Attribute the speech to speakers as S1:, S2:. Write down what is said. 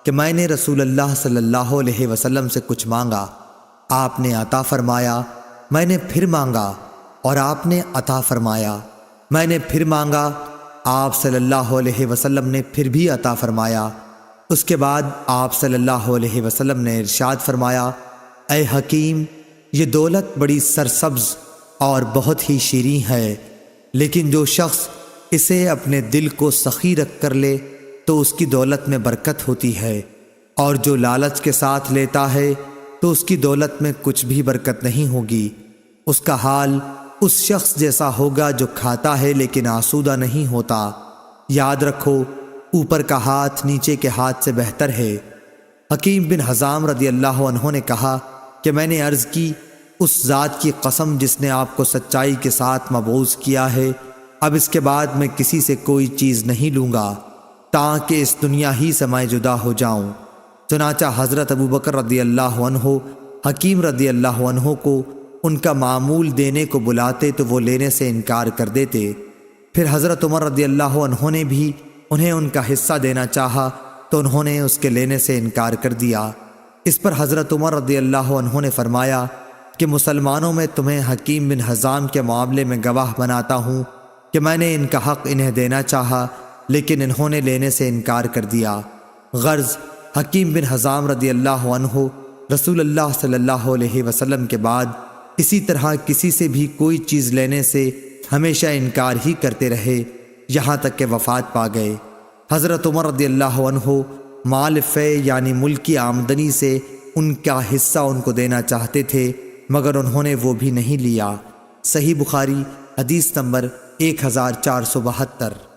S1: کہ میں نے رسول اللہ صلی اللہ علیہ وسلم سے کچھ مانگا، آپ نے عطا فرمایا، میں نے پھر مانگا اور آپ نے عطا فرمایا، میں نے پھر مانگا، آپ صلی اللہ علیہ وسلم نے پھر بھی عطا فرمایا۔ اس کے بعد آپ صلی اللہ علیہ وسلم نے ارشاد فرمایا، اے حکیم، یہ دولت بڑی سرسبز اور بہت ہی شیریں ہے، لیکن جو شخص اسے اپنے دل کو سخی رکھ کر لے تو اس کی دولت میں برکت ہوتی ہے، اور جو لالچ کے ساتھ لیتا ہے تو اس کی دولت میں کچھ بھی برکت نہیں ہوگی۔ اس کا حال اس شخص جیسا ہوگا جو کھاتا ہے لیکن آسودہ نہیں ہوتا۔ یاد رکھو، اوپر کا ہاتھ نیچے کے ہاتھ سے بہتر ہے۔ حکیم بن حزام رضی اللہ عنہ نے کہا کہ میں نے عرض کی، اس ذات کی قسم جس نے آپ کو سچائی کے ساتھ مبعوث کیا ہے، اب اس کے بعد میں کسی سے کوئی چیز نہیں لوں گا تاکہ اس دنیا ہی سے میں جدا ہو جاؤں۔ چنانچہ حضرت ابوبکر رضی اللہ عنہ حکیم رضی اللہ عنہ کو ان کا معمول دینے کو بلاتے تو وہ لینے سے انکار کر دیتے۔ پھر حضرت عمر رضی اللہ عنہ نے بھی انہیں ان کا حصہ دینا چاہا تو انہوں نے اس کے لینے سے انکار کر دیا۔ اس پر حضرت عمر رضی اللہ عنہ نے فرمایا کہ مسلمانوں میں تمہیں حکیم بن حزام کے معاملے میں گواہ بناتا ہوں کہ میں نے ان کا حق انہیں دینا چاہا لیکن انہوں نے لینے سے انکار کر دیا۔ غرض، حکیم بن حزام رضی اللہ عنہ رسول اللہ صلی اللہ علیہ وسلم کے بعد اسی طرح کسی سے بھی کوئی چیز لینے سے ہمیشہ انکار ہی کرتے رہے یہاں تک کہ وفات پا گئے۔ حضرت عمر رضی اللہ عنہ مال فے یعنی ملک کی آمدنی سے ان کا حصہ ان کو دینا چاہتے تھے مگر انہوں نے وہ بھی نہیں لیا۔ صحیح بخاری حدیث نمبر 1472۔